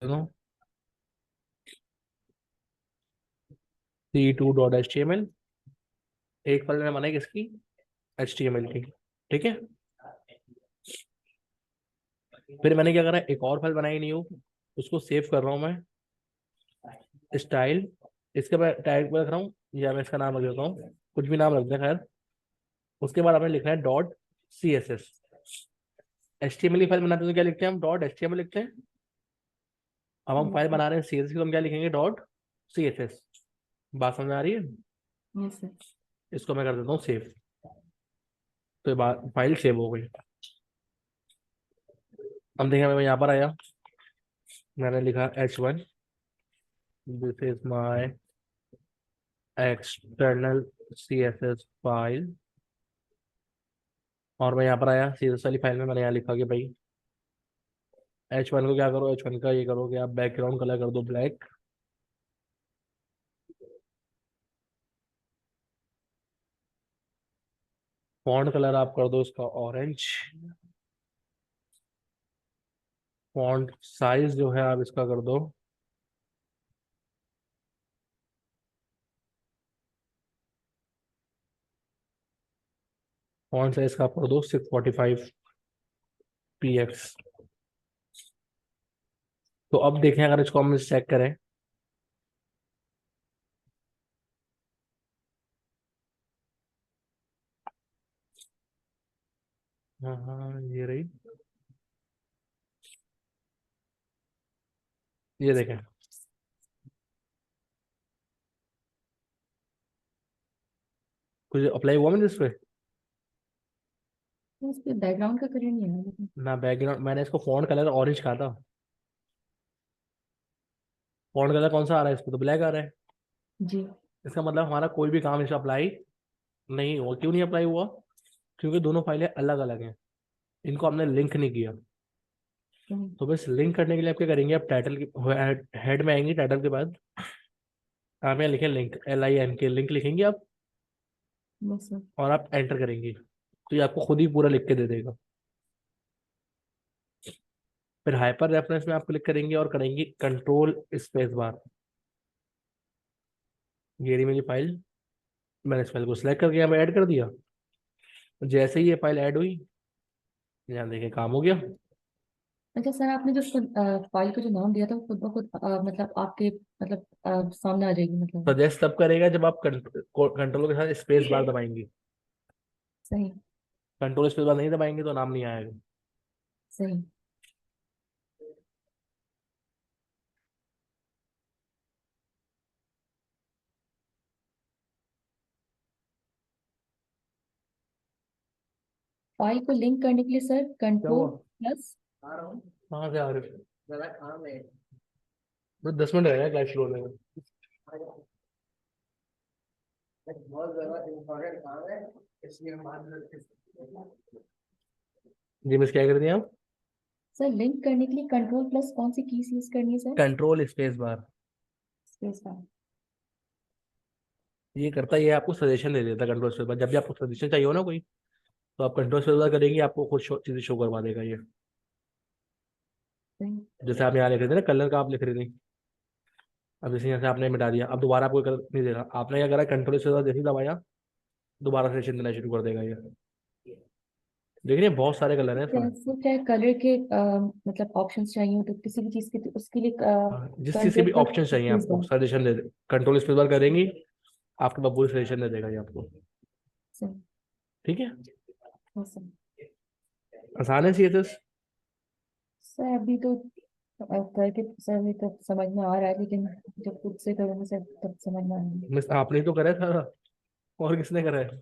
No C2.html। एक file मैंने बनाई किसकी? HTML की। ठीक है। फिर मैंने क्या करा, एक और फाइल बनाई न्यू, उसको सेव कर रहा हूँ मैं। स्टाइल, इसके मैं टैग में रख रहा हूँ, या मैं इसका नाम रख देता हूँ, कुछ भी नाम रख दें खैर। उसके बाद हमें लिखना है .css। HTML की फाइल बनाते हैं तो क्या लिखते हैं हम? .html लिखते हैं। अब हम फाइल यस बना रहे हैं CSS की, तो हम क्या लिखेंगे? .css। बात समझ आ रही है? Yes sir. इसको मैं कर देता हूँ सेव। तो ये बात, फाइल सेव हो गई। हम देखें, मैं यहाँ पर आया, मैंने लिखा H1, this is my external CSS file. और मैं यहाँ पर आया CSS वाली फाइल में, मैंने यहाँ लिखा कि भाई H1 को क्या करो, H1 का ये करो कि आप बैकग्राउंड कलर कर दो ब्लैक। फॉन्ट कलर आप कर दो इसका ऑरेंज। फॉन्ट साइज जो है आप इसका कर दो, फॉन्ट साइज का आप कर दो 645 px। तो अब देखें, अगर इसको हम चेक करें, हाँ हाँ ये रही, ये देखें। कुछ अप्लाई हुआ मैंने इस पे? तो उस पे बैकग्राउंड का कलर नहीं है लेकिन। ना बैकग्राउंड, मैंने इसको फॉन्ट कलर ऑरेंज कहा था। फॉन्ट कलर कौन सा आ रहा है? इस पे तो ब्लैक आ रहा है। जी। इसका मतलब हमारा कोई भी काम इस पे अप्लाई नहीं हुआ। क्यों नहीं अप्लाई हुआ? क्योंकि दोनों फाइलें अलग अलग हैं, इनको हमने लिंक नहीं किया। हम्म। तो बस लिंक करने के लिए आप क्या करेंगे, आप टाइटल की हेड में आएंगे, टाइटल के बाद आप यहाँ लिखें लिंक, LINK, लिंक लिखेंगे आप, यस सर। और आप एंटर करेंगे, तो ये आपको खुद ही पूरा लिख के दे देगा। फिर हाइपर रेफरेंस में आप क्लिक करेंगे और करेंगे कंट्रोल स्पेस बार। ये रही मेरी फाइल, मैंने इस फाइल को सिलेक्ट करके यहाँ पे ऐड कर दिया। जैसे ही ये फाइल ऐड हुई, यहाँ देखें काम हो गया। अच्छा सर, आपने जो उसको फाइल को जो नाम दिया था वो खुद ब खुद मतलब आपके मतलब सामने आ जाएगी मतलब। सजेस्ट तब करेगा जब आप कंट्रोल के साथ स्पेस बार दबाएंगे। सही। कंट्रोल स्पेस बार नहीं दबाएंगे तो नाम नहीं आएगा। सही। फाइल को लिंक करने के लिए सर क्या कंट्रोल हुआ? प्लस। कहाँ से आ रहे हो? बस 10 मिनट रहेगा क्लास शुरू होने में। जी मिस, क्या कर दिया आप? सर लिंक करने के लिए कंट्रोल प्लस कौन सी कीज यूज करनी है sir? Control space bar. Space bar. ये करता, ये आपको सजेशन दे देता है कंट्रोल स्पेस बार। जब भी आपको सजेशन चाहिए हो ना कोई, तो आप कंट्रोल स्पेस बार करेंगे, आपको खुद चीजें शो करवा देगा ये। सही। जैसे आप यहाँ लिख रहे थे ना, कलर का आप लिख रहे थे, अब जैसे यहाँ से आपने मिटा दिया, अब दोबारा आपको कलर नहीं दे रहा। आपने क्या करा, कंट्रोल स्पेस बार जैसे ही दबाया, दोबारा सजेशन देना शुरू कर देगा ये। देखिए बहुत सारे कलर हैं इसमें। जैसे चाहे कलर के मतलब ऑप्शंस चाहिए हो तो किसी भी चीज के तो उसके लिए हाँ, जिस चीज के कंट्रोल भी प्लस ऑप्शन चाहिए स्पेस आपको बार। सजेशन दे दे, कंट्रोल स्पेस बार करेंगी, आपके पास पूरी सजेशन दे देगा ये आपको। सही। ठीक है। हाँ सर। आसान है CSS। सर अभी तो करके सर अभी तो समझ में आ रहा है, लेकिन जब खुद से करूँगा सर तब समझ में आएंगे। मिस आपने ही तो करा है सारा, और किसने करा है?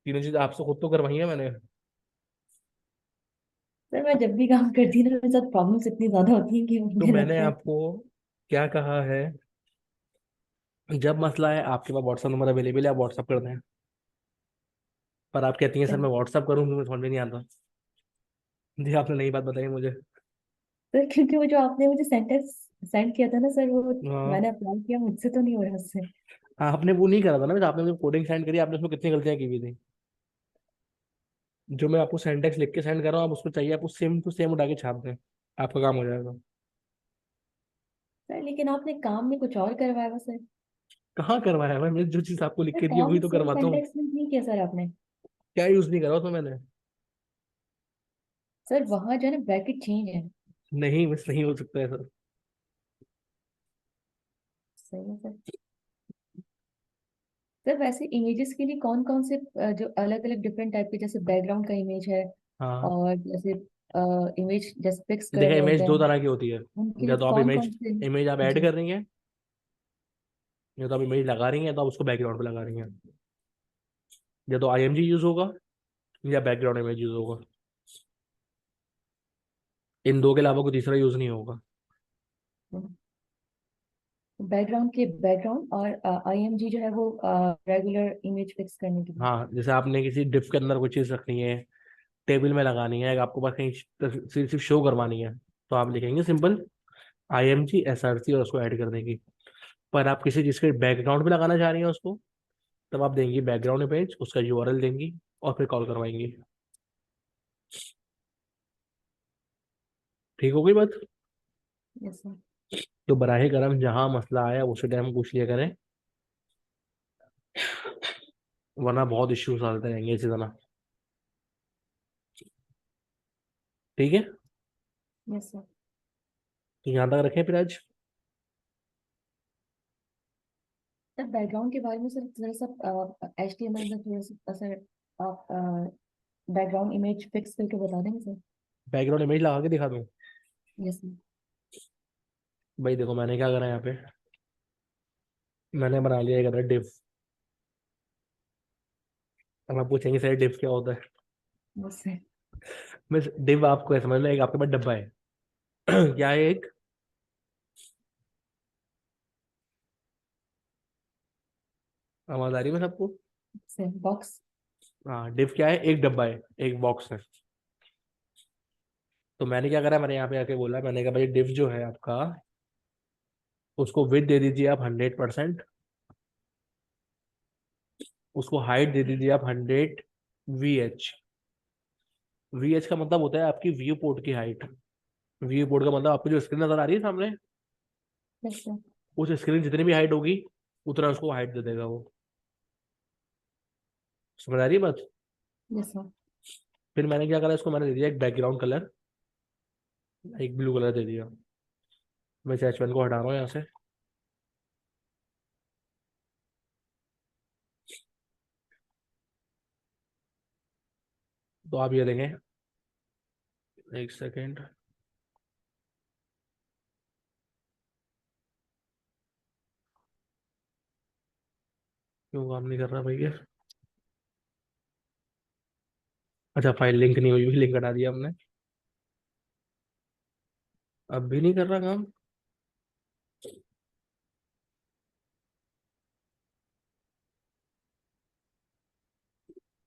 तीनों चीज आपसे खुद तो करवाई है मैंने। सर मैं जब भी काम करती हूँ ना मेरे साथ प्रॉब्लम्स इतनी ज्यादा होती हैं कि तो मुझे मैंने लगता है। आपको क्या कहा है, जब मसला है आपके पास व्हाट्सअप नंबर अवेलेबल है, आप व्हाट्सअप कर दें। पर आप कहती हैं सर मैं व्हाट्सअप करूँ, मुझे समझ में नहीं आता। जी आपने नई बात बताई मुझे। सर क्योंकि वो जो आपने मुझे सेंटेंस सेंड किया था ना सर, वो हाँ, मैंने अप्लाई किया, मुझसे तो नहीं हो रहा उससे। आपने वो नहीं करा था ना, आपने मुझे कोडिंग सेंड करी, आपने उसमें कितनी गलतियां की हुई थी। जो मैं आपको सेंटेक्स लिख के सेंड कर रहा हूँ, आप उसको चाहिए, आपको सेम टू सेम उठा के छाप दें, आपका काम हो जाएगा। सर लेकिन आपने काम में कुछ और करवाया हुआ सर। कहाँ करवाया है मैंने? जो चीज आपको लिख सर के दी है वही काम तो सेम करवाता हूँ। सिंटेक्स में नहीं किया सर आपने। क्या यूज नहीं करा उसमें मैंने? सर वहां जो है ना ब्रैकेट चेंज है। नहीं, बस नहीं हो सकता है सर। सही है सर। सर वैसे इमेजेस के लिए कौन कौन से जो अलग अलग डिफरेंट टाइप के, जैसे बैकग्राउंड का इमेज है हाँ, और जैसे इमेज जैसे फिक्स कर देखा, रहे इमेज होते हैं, दो तरह की होती है। उनके या लिए तो आप कौन इमेज कौन से। इमेज आप ऐड जी। कर रही हैं, या तो आप इमेज लगा रही हैं, तो आप उसको बैकग्राउंड पे लगा रही हैं। या तो आईएमजी यूज होगा, या बैकग्राउंड इमेज यूज होगा। इन दो के अलावा कोई तीसरा यूज नहीं होगा। बैकग्राउंड के बैकग्राउंड और आईएमजी जो है वो रेगुलर इमेज फिक्स करने के लिए। हाँ, जैसे आपने किसी डिफ के अंदर कोई चीज रखनी है, टेबल में लगानी है, आपको पास कहीं सिर्फ शो करवानी है, तो आप लिखेंगे सिंपल आईएमजी एसआरसी और उसको ऐड कर देंगे। पर आप किसी चीज के बैकग्राउंड पे लगाना चाह रही हैं उसको, तब आप देंगी बैकग्राउंड इमेज, उसका यूआरएल देंगी, और फिर कॉल करवाएंगी। ठीक हो गई बात? Yes sir. तो बराहे करम जहां मसला आया उसी टाइम पूछ लिया करें, वरना बहुत इश्यूज आते रहेंगे इसी तरह। ठीक है, यस सर। तो यहाँ तक रखें फिर आज। सर बैकग्राउंड के बारे में सर थोड़ा सा एचटीएमएल में थोड़ा सा सर आप बैकग्राउंड इमेज फिक्स करके बता देंगे सर। बैकग्राउंड इमेज लगा के दिखा दूँ? Yes sir. भाई देखो, मैंने क्या करा यहाँ पे, मैंने बना लिया एक डिव। अब आप पूछेंगे सर डिव क्या होता है? Yes sir. मैं डिव आपको ऐसे समझ लो, एक आपके पास डब्बा है। क्या है? एक आवाज आ रही है सबको? Sir box. हाँ, डिव क्या है? एक डब्बा है, एक बॉक्स है। तो मैंने क्या करा, मैंने यहाँ पे आके बोला, मैंने कहा भाई डिव जो है आपका, उसको विथ दे दीजिए आप 100%, उसको हाइट दे दीजिए आप 100 VH। VH का मतलब होता है आपकी व्यू पोर्ट की हाइट। व्यू पोर्ट का मतलब आपको जो स्क्रीन नजर आ रही है सामने, यस सर। उस स्क्रीन जितनी भी हाइट होगी, उतना उसको हाइट दे देगा वो। समझ आ रही है बात? Yes sir. फिर मैंने क्या करा, इसको मैंने दे दिया एक बैकग्राउंड कलर, एक ब्लू कलर दे दिया। मैं H1 को हटा रहा हूँ यहाँ से। तो आप ये देंगे, एक सेकेंड, क्यों काम नहीं कर रहा भैया? अच्छा, फाइल लिंक नहीं हुई, भी लिंक हटा दिया हमने। अब भी नहीं कर रहा काम?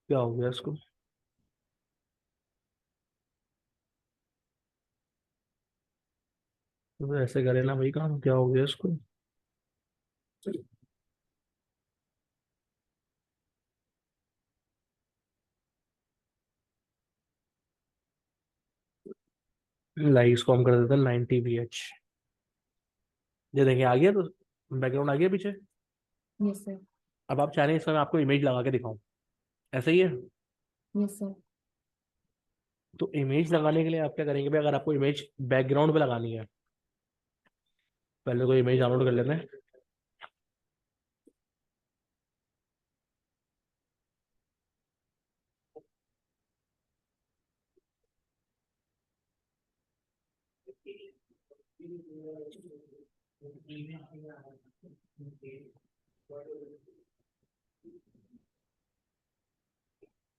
क्या हो गया इसको? तो ऐसे करे ना भाई काम, क्या हो गया इसको? लाइक्स को हम कर देते हैं 90 VH। ये देखिए आ गया, तो बैकग्राउंड आ गया पीछे। Yes sir. अब आप चाह रहे हैं इसमें मैं आपको इमेज लगा के दिखाऊं, ऐसा ही है? Yes sir. तो इमेज लगाने के लिए आप क्या करेंगे भाई, अगर आपको इमेज बैकग्राउंड पे लगानी है, पहले तो इमेज डाउनलोड कर लेते हैं।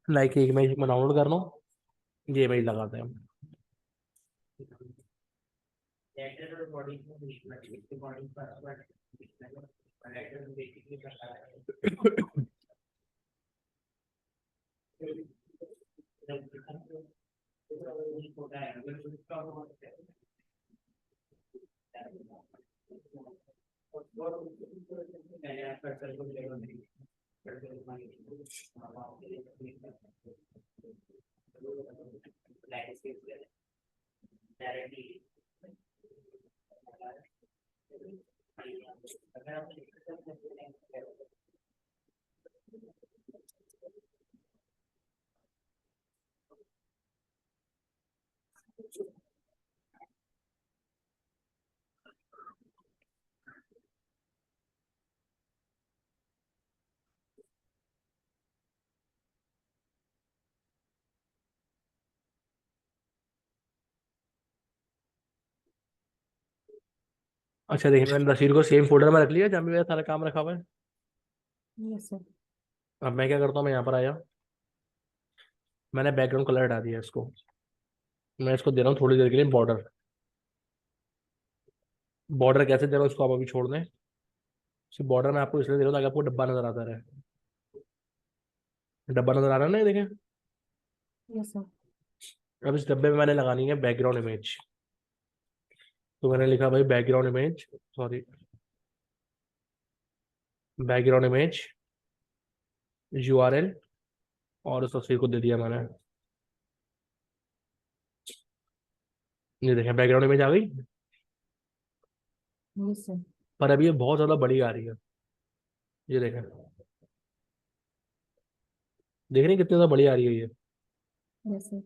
लाइक एक इमेज मैं डाउनलोड कर रहा हूँ, ये इमेज लगाते हैं हम। अच्छा देखिए, मैंने तस्वीर को सेम फोल्डर में रख लिया जहाँ पे मेरा सारा काम रखा हुआ है। Yes sir. अब मैं क्या करता हूँ, मैं यहाँ पर आया, मैंने बैकग्राउंड कलर हटा दिया इसको। मैं इसको दे रहा हूँ थोड़ी देर के लिए बॉर्डर। बॉर्डर कैसे दे रहा हूँ उसको आप अभी छोड़ दें। सिर्फ बॉर्डर मैं आपको इसलिए दे रहा हूँ ताकि आपको डब्बा नजर आता रहे। डब्बा नजर आ रहा है ना, ये देखें। Yes sir. अब इस डब्बे में मैंने लगानी है बैकग्राउंड इमेज। तो मैंने लिखा भाई background image, sorry, background image URL, और उस तस्वीर को दे दिया मैंने। ये देखें बैकग्राउंड इमेज आ गई। Yes sir. पर अभी ये बहुत ज्यादा बड़ी आ रही है। ये देखें, देख रही हैं कितनी ज्यादा बड़ी आ रही है ये। Yes sir.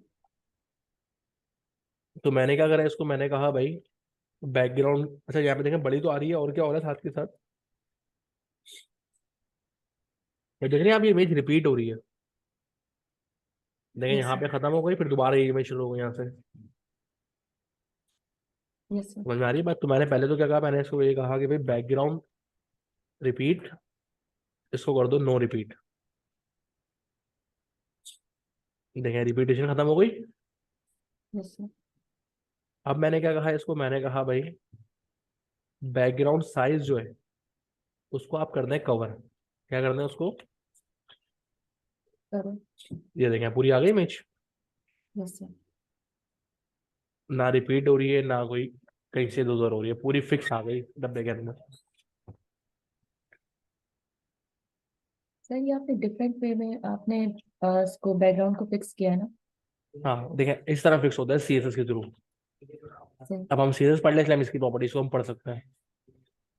तो मैंने क्या करा इसको, मैंने कहा भाई बैकग्राउंड, अच्छा यहाँ पे देखें बड़ी तो आ रही है, और क्या हो रहा है साथ के साथ, ये देख रहे हैं आप, ये इमेज रिपीट हो रही है। देखें यस यहाँ सर। पे खत्म हो गई, फिर दोबारा ये इमेज शुरू हो गई यहाँ से। Yes sir. समझ में आ रही है बात। तो मैंने पहले तो क्या कहा, मैंने इसको ये कहा कि भाई बैकग्राउंड रिपीट, इसको कर दो नो रिपीट। देखें रिपीटेशन खत्म हो गई। Yes sir. अब मैंने क्या कहा इसको, मैंने कहा भाई बैकग्राउंड साइज जो है उसको आप कर दें कवर। क्या कर दें उसको, करो। ये देखें पूरी आ गई इमेज। Yes sir. ना रिपीट हो रही है, ना कोई कहीं से इधर उधर हो रही है, पूरी फिक्स आ गई डब्बे के अंदर। सर ये आपने डिफरेंट वे में आपने इसको बैकग्राउंड को फिक्स किया है ना। हाँ देखें इस तरह फिक्स होता है CSS के थ्रू। सही। अब हम CSS पढ़ ले इसलिए हम इसकी प्रॉपर्टीज को हम पढ़ सकते हैं।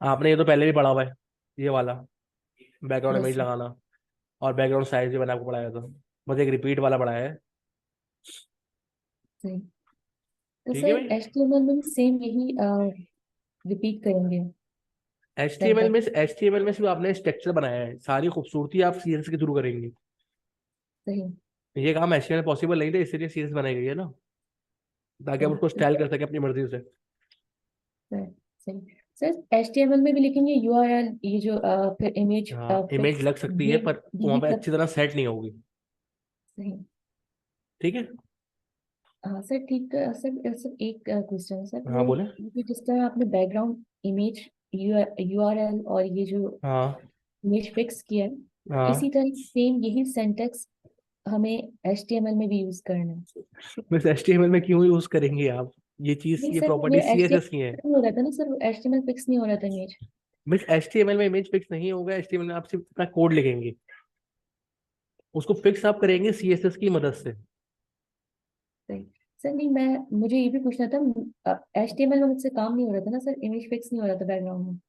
आपने ये तो पहले भी पढ़ा हुआ है, ये वाला बैकग्राउंड यस इमेज सर। लगाना, और बैकग्राउंड साइज भी मैंने आपको पढ़ाया था। बस एक रिपीट वाला पढ़ाया है। सही। तो ठीक है सर भाई। HTML में भी सेम यही रिपीट करेंगे HTML में, सिंटैक्स। HTML में सिर्फ आपने स्ट्रक्चर बनाया है, सारी खूबसूरती आप CSS के थ्रू करेंगे। सही। ये काम HTML पॉसिबल नहीं था, इसलिए CSS बनाई गई है ना, ताकि आप सही। उसको स्टाइल कर सके अपनी मर्जी से। सही। सही। सर HTML में भी लिखेंगे URL, ये जो फिर इमेज हाँ इमेज फिक्स, लग सकती है ये पर भी वहां पे कर। अच्छी तरह सेट नहीं होगी। सही। ठीक है। हाँ सर ठीक है सर। सर एक क्वेश्चन सर, हाँ वो बोले। ये जिस तरह आपने बैकग्राउंड इमेज URL और ये जो हाँ इमेज फिक्स किया है, हाँ। इसी तरह सेम यही सिंटैक्स हमें HTML में भी यूज करना है। बस HTML में क्यों यूज करेंगे आप, ये चीज, नहीं ये सर, प्रॉपर्टी ये CSS की है। HTML नहीं हो रहा था ना सर, HTML फिक्स नहीं हो रहा था इमेज। बस HTML में इमेज फिक्स नहीं होगा, HTML में आप सिर्फ अपना कोड लिखेंगे, उसको फिक्स आप करेंगे CSS की मदद से। सही। सर नहीं, मैं मुझे ये भी पूछना था, HTML में मुझसे काम नहीं हो रहा था ना सर, इमेज फिक्स नहीं हो रहा था बैकग्राउंड में।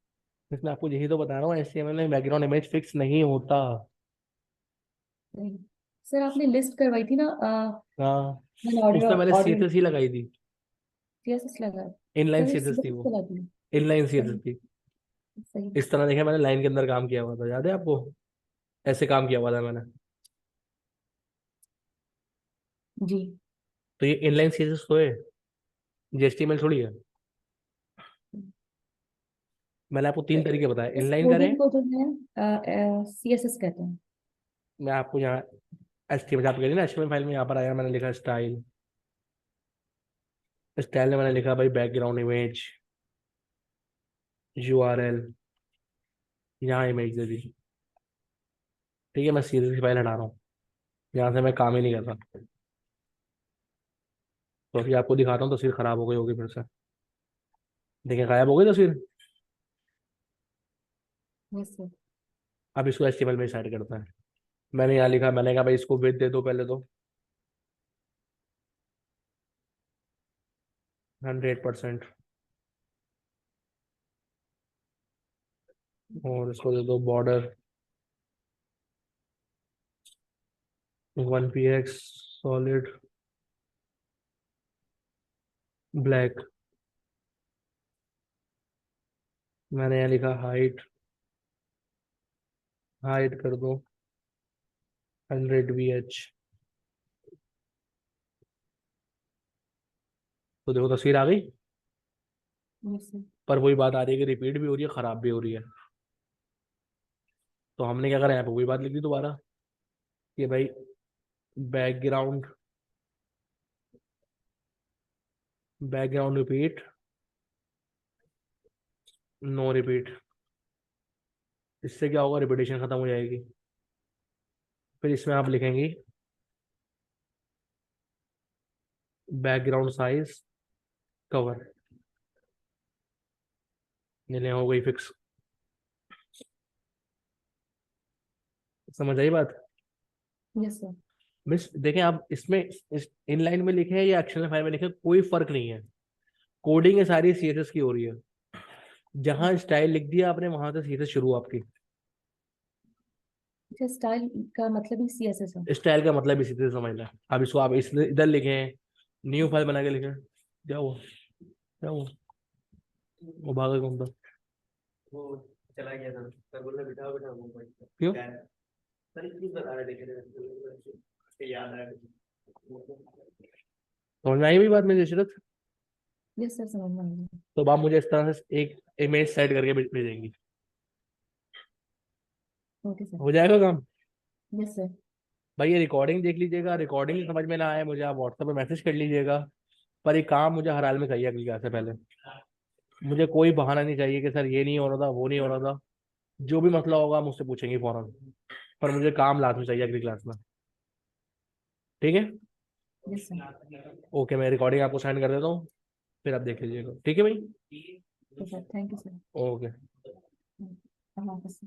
इसमें आपको यही तो बता रहा हूँ, HTML में बैकग्राउंड इमेज फिक्स नहीं होता। सही। सर आपने लिस्ट करवाई थी ना हाँ ऑर्डर उसमें मैंने ऑर्डर CSS ही लगाई थी। CSS लगा। इनलाइन सर CSS थी CSS वो, लगा दी। इनलाइन CSS सही। थी। सही। इस तरह देखा, मैंने लाइन के अंदर काम किया हुआ था, याद है आपको, ऐसे काम किया हुआ था मैंने। जी। तो ये इनलाइन CSS तो है, ये HTML थोड़ी है। मैंने आपको तीन तरीके बताए, इस इनलाइन करें। कोडिंग को जो है CSS कहते हैं। मैं आपको यहाँ HTML, आप कह रही ना HTML फाइल में, यहाँ पर आया मैंने लिखा स्टाइल। स्टाइल में मैंने लिखा भाई बैकग्राउंड इमेज URL, यहाँ इमेज दे दी। ठीक है, मैं CSS की फाइल हटा रहा हूँ, यहाँ से मैं काम ही नहीं कर रहा। तो अभी आपको दिखाता हूँ, तस्वीर खराब हो गई होगी फिर से। देखिए गायब हो गई तस्वीर। Yes sir. अब इसको HTML में सेट करता है। मैंने यहाँ लिखा, मैंने कहा भाई इसको विड्थ दे दो पहले तो। 100%। और इसको दे दो बॉर्डर 1px सॉलिड ब्लैक। मैंने यहाँ लिखा हाइट, हाइट कर दो 100 VH। तो देखो तस्वीर आ गई। Yes, sir. पर वही बात आ रही है कि रिपीट भी हो रही है, खराब भी हो रही है। तो हमने क्या करा, यहाँ पे वही बात लिख दी दोबारा कि भाई background, background repeat, no repeat. इससे क्या होगा, रिपीटेशन खत्म हो जाएगी। फिर इसमें आप लिखेंगी बैकग्राउंड साइज कवर। ये हो गई फिक्स। समझ आई बात। Yes, sir. मिस देखें आप इसमें, इस इन लाइन में लिखे हैं या एक्सटर्नल फाइल में लिखे हैं, कोई फर्क नहीं है। कोडिंग है सारी CSS की हो रही है। जहां स्टाइल लिख दिया आपने वहां से CSS शुरू आपकी। अच्छा, स्टाइल का मतलब ही CSS है। स्टाइल का मतलब इसी से समझना है। अब इसको आप इस इधर लिखे, न्यू फाइल बना के लिखे। क्या हुआ, क्या हुआ, वो भागा कौन था, वो चला गया था सर, बोल रहे बिठाओ बिठाओ क्यों सर, क्यों बता रहे थे, याद आया। समझ में आई हुई बात मेरी इशरत। यस सर, समझ में आ गया। तो आप मुझे इस तरह से एक इमेज सेट करके भेजेंगी, ओके सर। हो जाएगा काम। Yes sir. भाई ये रिकॉर्डिंग देख लीजिएगा, रिकॉर्डिंग समझ में ना आए मुझे आप व्हाट्सएप पे मैसेज कर लीजिएगा। पर ये काम मुझे हर हाल में चाहिए अगली क्लास से पहले। मुझे कोई बहाना नहीं चाहिए कि सर ये नहीं हो रहा था, वो नहीं हो रहा था। जो भी मसला होगा मुझसे पूछेंगे फौरन। पर मुझे काम लाजमी चाहिए अगली क्लास में। ठीक है। Yes sir. ओके, मैं रिकॉर्डिंग आपको सेंड कर देता हूँ, फिर आप देख लीजिएगा। ठीक है भाई। Sir, thank you sir. Okay. अल्लाह हाफ़िज़।